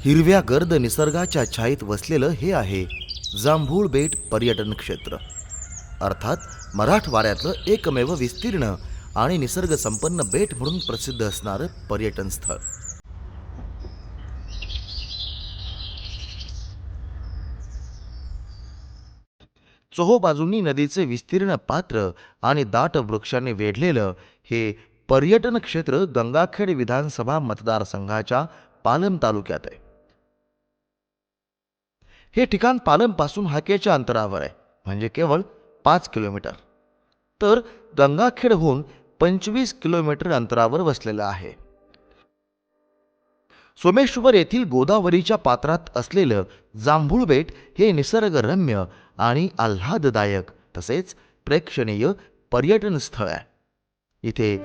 हिरव्या गर्द निसर्गाच्या छायेत वसलेलं हे आहे जांभूळ बेट पर्यटन क्षेत्र, अर्थात मराठवाड्यातलं एकमेव विस्तीर्ण आणि निसर्ग संपन्न बेट म्हणून प्रसिद्ध असणारं पर्यटन स्थळ. चोहोबाजूंनी नदीचे विस्तीर्ण पात्र आणि दाट वृक्षांनी वेढलेलं हे पर्यटन क्षेत्र गंगाखेड विधानसभा मतदारसंघाच्या पालम तालुक्यात आहे. हे ठिकाण पालमपासून हाकेच्या अंतरावर आहे, म्हणजे केवळ 5 किलोमीटर. तर गंगाखेडहून 25 किलोमीटर अंतरावर वसलेलं आहे. सोमेश्वर येथील गोदावरीच्या पात्रात असलेलं जांभूळ बेट हे निसर्गरम्य आणि आल्हाददायक तसेच प्रेक्षणीय पर्यटन स्थळ आहे. इथे